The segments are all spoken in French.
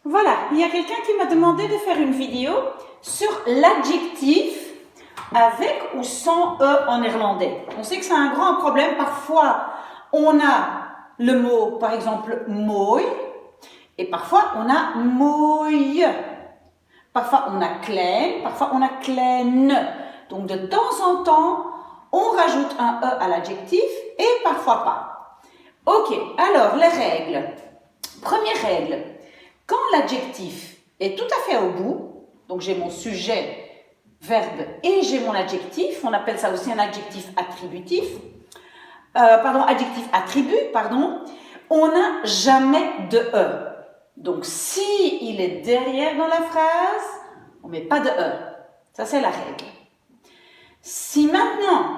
Voilà, il y a quelqu'un qui m'a demandé de faire une vidéo sur l'adjectif avec ou sans E en néerlandais. On sait que c'est un grand problème. Parfois, on a le mot, par exemple, mooi, et parfois, on a mooi. Parfois, on a klein, parfois, on a kleine. Donc, de temps en temps, on rajoute un E à l'adjectif et parfois pas. Ok, alors, les règles. Première règle, quand l'adjectif est tout à fait au bout, donc j'ai mon sujet, verbe et j'ai mon adjectif, on appelle ça aussi un adjectif attributif, adjectif attribut, on n'a jamais de E. Donc si il est derrière dans la phrase, on ne met pas de E. Ça c'est la règle. Si maintenant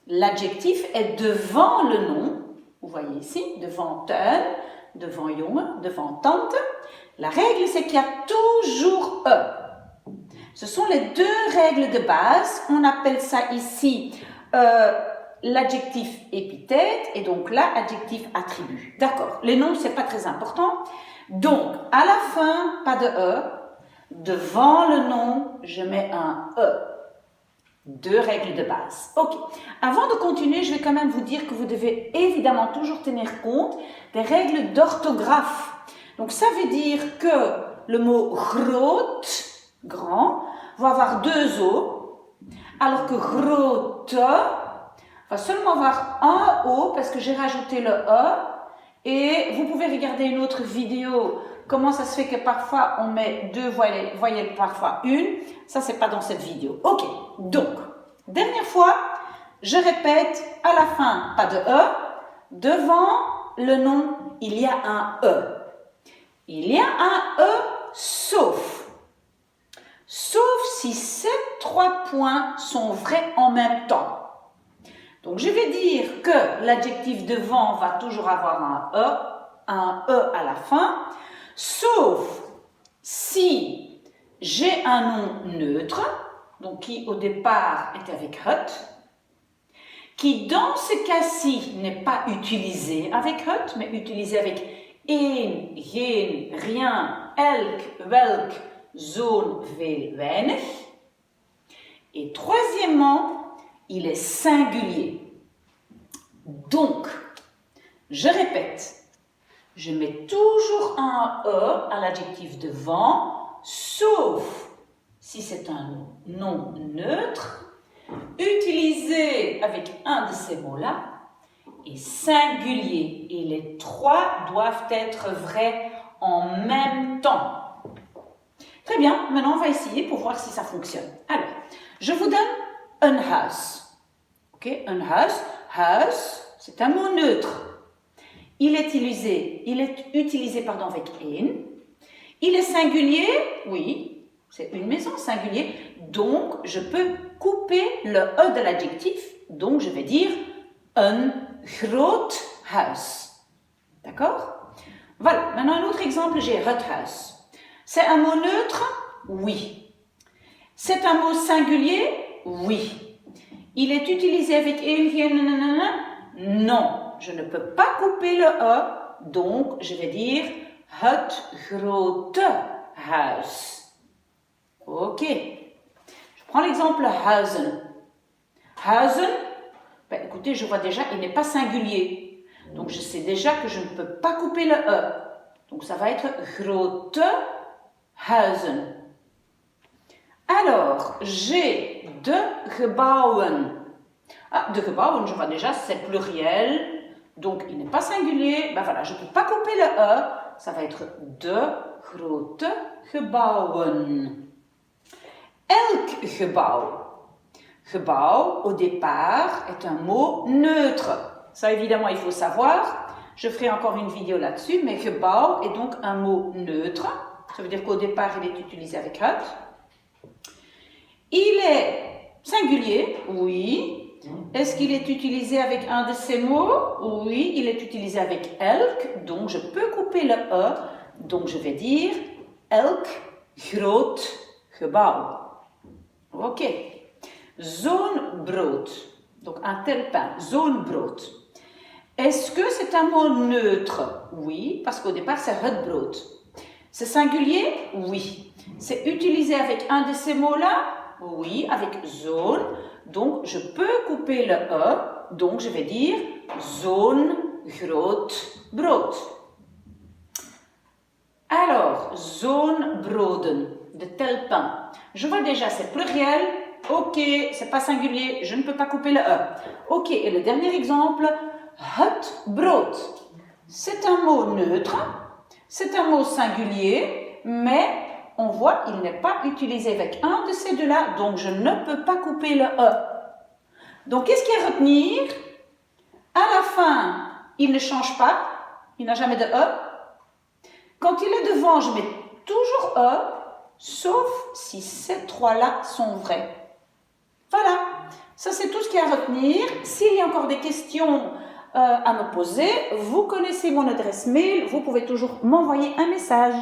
l'adjectif est devant le nom, vous voyez ici, devant un, devant jongen, devant tante, la règle c'est qu'il y a toujours E. Ce sont les deux règles de base. On appelle ça ici l'adjectif épithète et donc là, adjectif attribut. D'accord, les noms, c'est pas très important. Donc, à la fin, pas de E. Devant le nom, je mets un E. Deux règles de base. Ok. Avant de continuer, je vais quand même vous dire que vous devez évidemment toujours tenir compte des règles d'orthographe. Donc, ça veut dire que le mot groot, grand, va avoir deux O, alors que grote va seulement avoir un O parce que j'ai rajouté le E. Et vous pouvez regarder une autre vidéo, comment ça se fait que parfois on met deux voyelles, parfois une. Ça, c'est pas dans cette vidéo. Ok, donc, dernière fois, je répète, à la fin, pas de E. Devant le nom, il y a un E. Il y a un E sauf si ces trois points sont vrais en même temps. Donc, je vais dire que l'adjectif devant va toujours avoir un E à la fin, sauf si j'ai un nom neutre, donc qui au départ est avec het, qui dans ce cas-ci n'est pas utilisé avec het, mais utilisé avec een, geen, rien, elk, welk, zo'n, veel, weinig. Et troisièmement, il est singulier. Donc, je répète, je mets toujours un E à l'adjectif devant, sauf si c'est un nom neutre, utilisé avec un de ces mots-là, et singulier. Et les trois doivent être vrais en même temps. Très bien, maintenant on va essayer pour voir si ça fonctionne. Alors, je vous donne un huis. Ok, un huis. Huis, c'est un mot neutre. Il est utilisé avec een. Il est singulier, oui, c'est une maison singulier. Donc, je peux couper le E de l'adjectif. Donc, je vais dire un groot huis. D'accord? Voilà, maintenant un autre exemple, j'ai het huis. C'est un mot neutre? Oui. C'est un mot singulier? Oui. Il est utilisé avec een, non. Je ne peux pas couper le E, donc je vais dire het grote huis. Ok. Je prends l'exemple huizen. Huizen, ben, écoutez, je vois déjà, il n'est pas singulier. Donc je sais déjà que je ne peux pas couper le E. Donc ça va être grote huizen. Alors, j'ai de gebouwen. Ah, de gebouwen, je vois déjà, c'est pluriel. Donc, il n'est pas singulier. Ben voilà, je ne peux pas couper le E. Ça va être de grote gebouwen. Elk gebouw. Gebouw, au départ, est un mot neutre. Ça, évidemment, il faut savoir. Je ferai encore une vidéo là-dessus, mais gebouw est donc un mot neutre. Ça veut dire qu'au départ, il est utilisé avec het. Il est singulier, oui. Est-ce qu'il est utilisé avec un de ces mots? Oui, il est utilisé avec elk, donc je peux couper le E. Donc je vais dire elk groot gebouw. Ok. Zo'n brood, donc un tel pain, zo'n brood. Est-ce que c'est un mot neutre? Oui, parce qu'au départ c'est het brood. C'est singulier? Oui. C'est utilisé avec un de ces mots-là? Oui, avec zone. Donc, je peux couper le E. Donc, je vais dire zo'n groot brood. Alors, zo'n broden, de tel pain. Je vois déjà, c'est pluriel. Ok, c'est pas singulier, je ne peux pas couper le E. Ok, et le dernier exemple, het brood. C'est un mot neutre, c'est un mot singulier, mais on voit, il n'est pas utilisé avec un de ces deux-là, donc je ne peux pas couper le E. Donc, qu'est-ce qu'il y a à retenir? À la fin, il ne change pas, il n'a jamais de E. Quand il est devant, je mets toujours E, sauf si ces trois-là sont vrais. Voilà, ça c'est tout ce qu'il y a à retenir. S'il y a encore des questions à me poser, vous connaissez mon adresse mail, vous pouvez toujours m'envoyer un message.